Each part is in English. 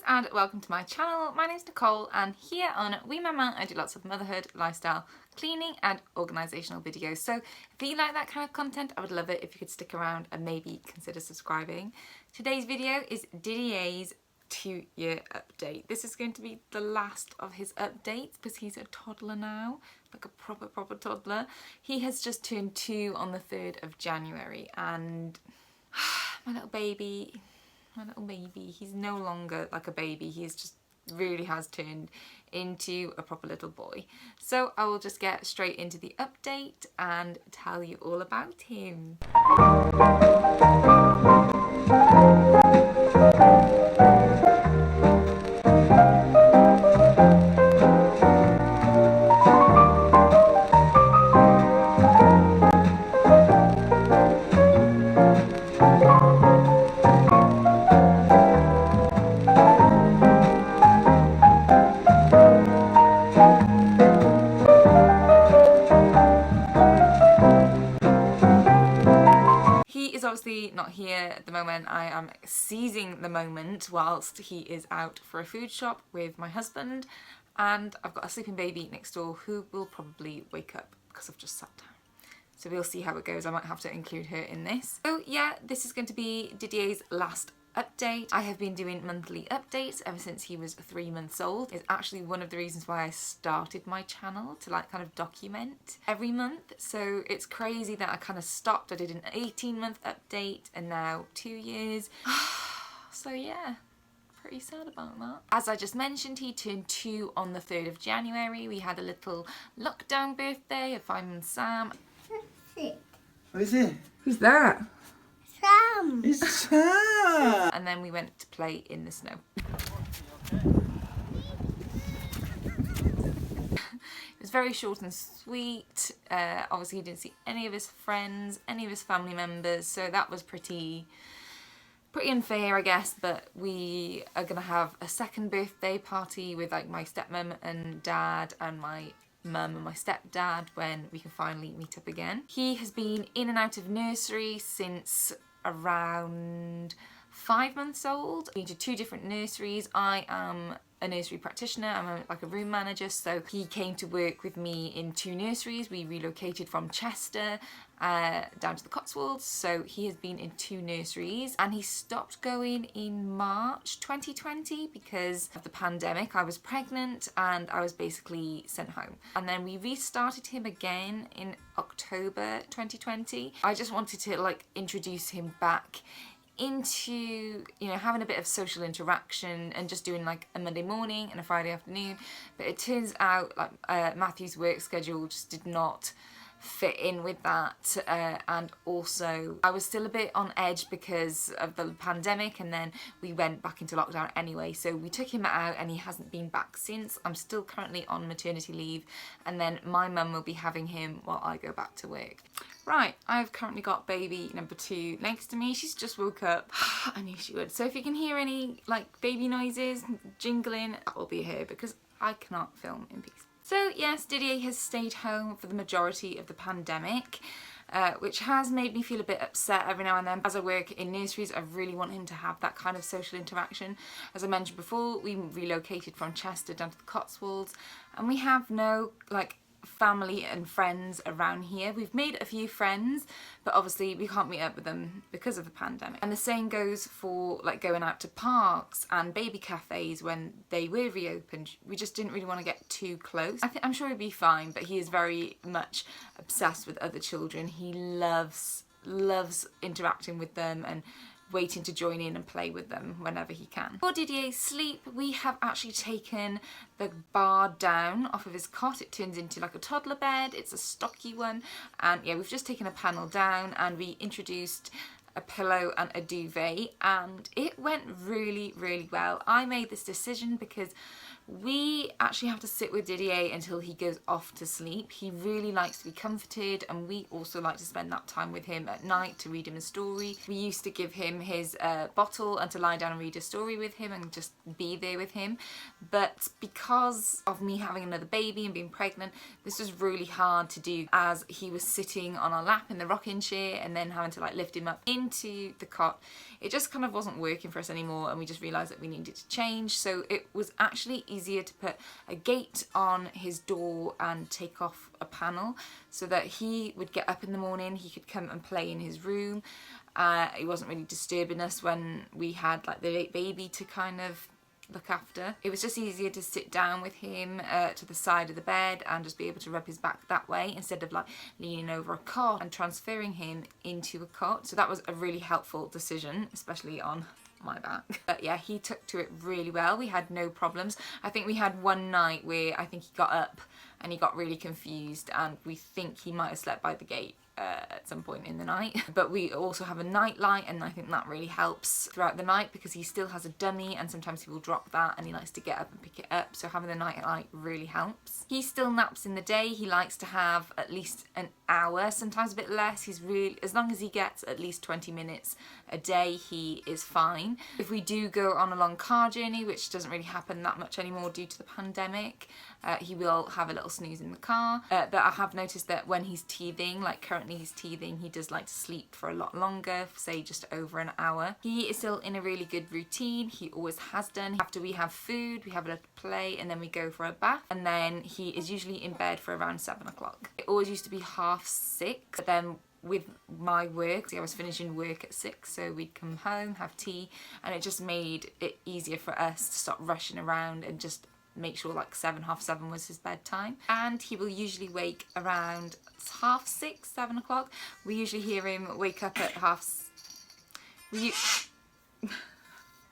and welcome to my channel. My name's Nicole and here on We Mama I do lots of motherhood, lifestyle, cleaning and organisational videos. So if you like that kind of content, I would love it if you could stick around and maybe consider subscribing. Today's video is Didier'S 2-year update. This is going to be the last of his updates because he's a toddler now, like a proper toddler. He has just turned 2 on the 3rd of January and my little baby, he's no longer like a baby. He's just really has turned into a proper little boy. So I will just get straight into the update and tell you all about him. Obviously not here at the moment. I am seizing the moment whilst he is out for a food shop with my husband, and I've got a sleeping baby next door who will probably wake up because I've just sat down. So we'll see how it goes. I might have to include her in this. So yeah, this is going to be Didier'S last update. I have been doing monthly updates ever since he was 3 months old. It's actually one of the reasons why I started my channel, to like kind of document every month. So it's crazy that I kind of stopped. I did an 18-month update and now 2 years. So yeah, pretty sad about that. As I just mentioned, he turned 2 on the 3rd of January. We had a little lockdown birthday of 5 months Sam. What is it? Who's that? Sam! It's Sam! And then we went to play in the snow. It was very short and sweet. Obviously he didn't see any of his friends, any of his family members, so that was pretty unfair, I guess. But we are gonna have a second birthday party with like my stepmom and dad and my mum and my stepdad when we can finally meet up again. He has been in and out of nursery since around 5 months old. Been to 2 different nurseries. I am a nursery practitioner, I'm like a room manager, so he came to work with me in 2 nurseries. We relocated from Chester down to the Cotswolds, so he has been in 2 nurseries, and he stopped going in March 2020 because of the pandemic. I was pregnant and I was basically sent home, and then we restarted him again in October 2020. I just wanted to like introduce him back into, you know, having a bit of social interaction and just doing like a Monday morning and a Friday afternoon. But it turns out like Matthew's work schedule just did not fit in with that, and also I was still a bit on edge because of the pandemic, and then we went back into lockdown anyway, so we took him out and he hasn't been back since. I'm still currently on maternity leave, and then my mum will be having him while I go back to work. Right, I've currently got baby number 2 next to me. She's just woke up. I knew she would. So if you can hear any like baby noises, jingling, that will be her because I cannot film in peace. So yes, Didier has stayed home for the majority of the pandemic, which has made me feel a bit upset every now and then. As I work in nurseries, I really want him to have that kind of social interaction. As I mentioned before, we relocated from Chester down to the Cotswolds, and we have no like family and friends around here. We've made a few friends, but obviously we can't meet up with them because of the pandemic. And the same goes for like going out to parks and baby cafes when they were reopened. We just didn't really want to get too close. I'm sure he'd be fine, but he is very much obsessed with other children. He loves interacting with them and waiting to join in and play with them whenever he can. For Didier's sleep, we have actually taken the bar down off of his cot. It turns into like a toddler bed. It's a stocky one, and yeah, we've just taken a panel down and we introduced a pillow and a duvet, and it went really well. I made this decision because We actually have to sit with Didier until he goes off to sleep. He really likes to be comforted, and we also like to spend that time with him at night to read him a story. We used to give him his bottle and to lie down and read a story with him and just be there with him. But because of me having another baby and being pregnant, this was really hard to do, as he was sitting on our lap in the rocking chair and then having to like lift him up into the cot. It just kind of wasn't working for us anymore, and we just realised that we needed to change. So it was actually easier to put a gate on his door and take off a panel so that he would get up in the morning, he could come and play in his room. He wasn't really disturbing us when we had like the baby to kind of look after. It was just easier to sit down with him to the side of the bed and just be able to rub his back that way instead of like leaning over a cot and transferring him into a cot. So that was a really helpful decision, especially on my back. But yeah, he took to it really well. We had no problems. I think we had one night where I think he got up and he got really confused, and we think he might have slept by the gate at some point in the night. But we also have a night light, and I think that really helps throughout the night because he still has a dummy and sometimes he will drop that and he likes to get up and pick it up, so having the night light really helps. He still naps in the day. He likes to have at least an hour, sometimes a bit less. He's really, as long as he gets at least 20 minutes a day, he is fine. If we do go on a long car journey, which doesn't really happen that much anymore due to the pandemic, he will have a little snooze in the car. But I have noticed that when he's teething, like currently he's teething, he does like to sleep for a lot longer, say just over an hour. He is still in a really good routine. He always has done. After we have food, we have a little play, and then we go for a bath, and then he is usually in bed for around 7 o'clock. It always used to be 6:30, but then with my work, I was finishing work at 6, so we'd come home, have tea, and it just made it easier for us to stop rushing around and just make sure like 7, half 7 was his bedtime. And he will usually wake around 6:30, 7 o'clock. We usually hear him wake up at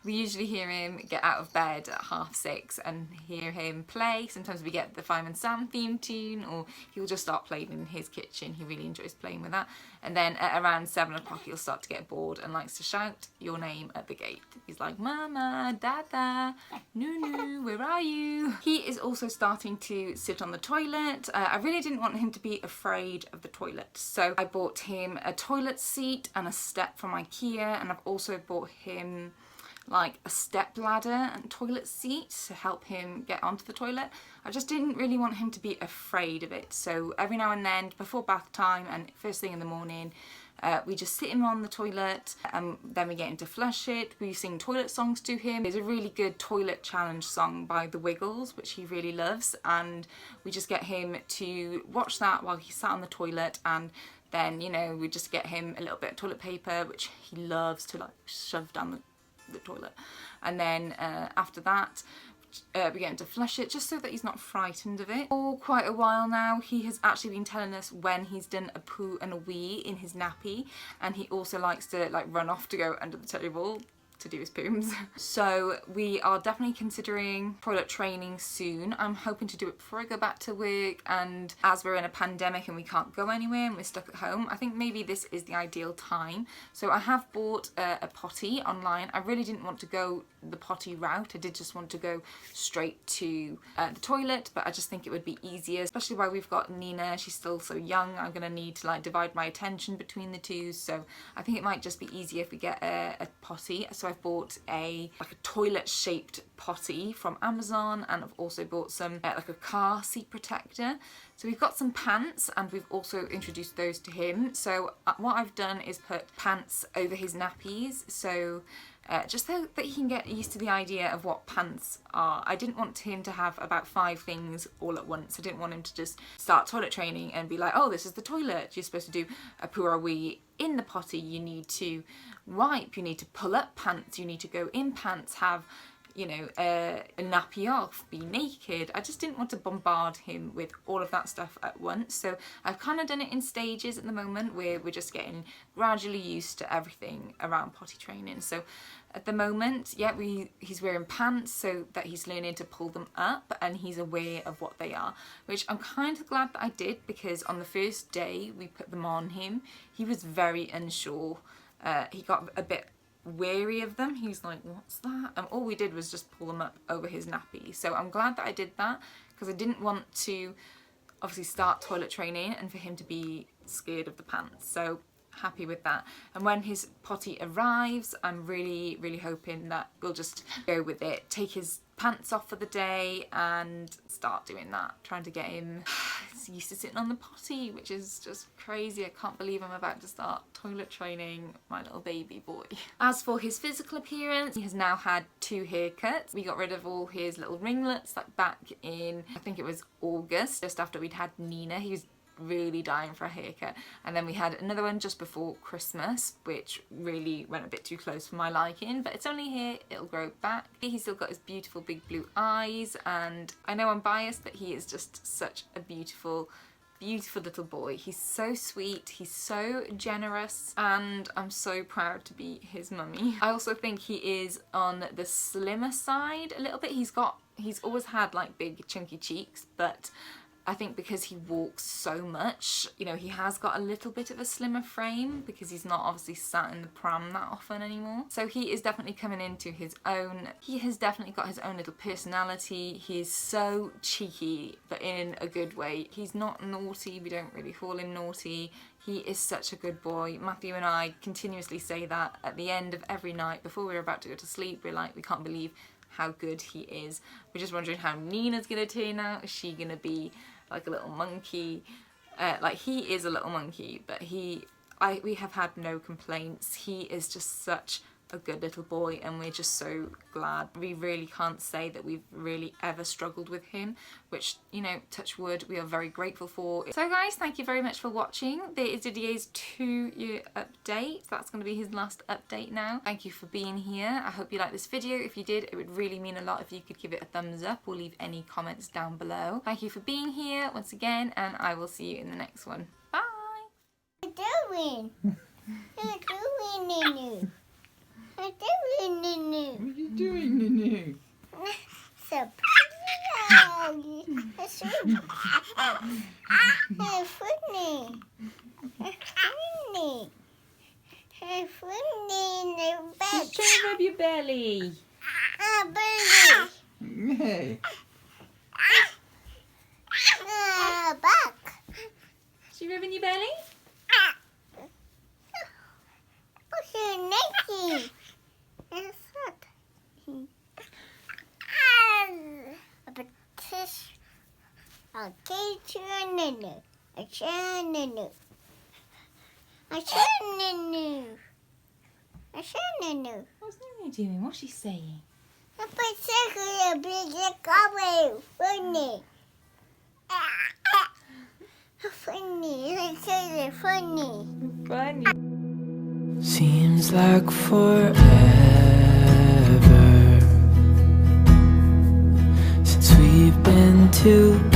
we usually hear him get out of bed at 6:30 and hear him play. Sometimes we get the Fireman Sam theme tune, or he'll just start playing in his kitchen. He really enjoys playing with that. And then at around 7 o'clock he'll start to get bored and likes to shout your name at the gate. He's like, Mama, Dada, Nunu, where are you? He is also starting to sit on the toilet. I really didn't want him to be afraid of the toilet, so I bought him a toilet seat and a step from IKEA, and I've also bought him like a step ladder and toilet seat to help him get onto the toilet. I just didn't really want him to be afraid of it, so every now and then before bath time and first thing in the morning, we just sit him on the toilet, and then we get him to flush it. We sing toilet songs to him. There's a really good toilet challenge song by The Wiggles, which he really loves, and we just get him to watch that while he's sat on the toilet, and then, you know, we just get him a little bit of toilet paper, which he loves to like shove down the toilet, and then after that we get him to flush it just so that he's not frightened of it. For quite a while now he has actually been telling us when he's done a poo and a wee in his nappy, and he also likes to like run off to go under the table to do his pooms. So we are definitely considering toilet training soon. I'm hoping to do it before I go back to work, and as we're in a pandemic and we can't go anywhere and we're stuck at home, I think maybe this is the ideal time. So I have bought a potty online. I really didn't want to go the potty route. I did just want to go straight to the toilet, but I just think it would be easier, especially while we've got Nina. She's still so young. I'm gonna need to like divide my attention between the two, so I think it might just be easier if we get a potty. So I've bought a toilet shaped potty from Amazon, and I've also bought some like a car seat protector. So we've got some pants, and we've also introduced those to him. So what I've done is put pants over his nappies, so just so that he can get used to the idea of what pants are. I didn't want him to have about 5 things all at once. I didn't want him to just start toilet training and be like, oh, this is the toilet. You're supposed to do a poo or a wee in the potty. You need to wipe. You need to pull up pants. You need to go in pants. Have, you know, a nappy off, be naked. I just didn't want to bombard him with all of that stuff at once. So I've kind of done it in stages at the moment, where we're just getting gradually used to everything around potty training. So at the moment, yeah, he's wearing pants so that he's learning to pull them up and he's aware of what they are, which I'm kind of glad that I did, because on the first day we put them on him, he was very unsure. He got a bit wary of them. He's like, what's that? And all we did was just pull them up over his nappy. So I'm glad that I did that, because I didn't want to obviously start toilet training and for him to be scared of the pants. So happy with that. And when his potty arrives, I'm really, really hoping that we'll just go with it, take his pants off for the day and start doing that, trying to get him used to sitting on the potty, which is just crazy. I can't believe I'm about to start toilet training my little baby boy. As for his physical appearance, he has now had 2 haircuts. We got rid of all his little ringlets like back in, I think it was August, just after we'd had Nina. He was really dying for a haircut, and then we had another one just before Christmas, which really went a bit too close for my liking, but it's only here, it'll grow back. He's still got his beautiful big blue eyes, and I know I'm biased, but he is just such a beautiful little boy. He's so sweet, he's so generous, and I'm so proud to be his mummy. I also think he is on the slimmer side a little bit. He's always had like big chunky cheeks, but I think because he walks so much, you know, he has got a little bit of a slimmer frame because he's not obviously sat in the pram that often anymore. So he is definitely coming into his own. He has definitely got his own little personality. He is so cheeky, but in a good way. He's not naughty. We don't really call him naughty. He is such a good boy. Matthew and I continuously say that at the end of every night before we're about to go to sleep. We're like, we can't believe how good he is. We're just wondering how Nina's gonna turn out. Is she gonna be like a little monkey? Like, he is a little monkey, but we have had no complaints. He is just such a good little boy, and we're just so glad. We really can't say that we've really ever struggled with him, which, you know, touch wood, we are very grateful for. So guys, thank you very much for watching. There is Didier's 2-year update. That's going to be his last update now. Thank you for being here. I hope you liked this video. If you did, it would really mean a lot if you could give it a thumbs up or leave any comments down below. Thank you for being here once again, and I will see you in the next one. Bye! What are you doing? What are you doing, Nunu? What are you doing, Nunu? What are you doing, Nunu? So pretty. It's so funny. Funny. Funny in the bed. Just try and rub your belly. Belly. Hey. Back. Is she rubbing your belly? What's your necky? It's hot. Okay, Nunu. Nunu. Nunu. What's Nunu doing? What's she saying? Funny. Seems like forever since we've been together.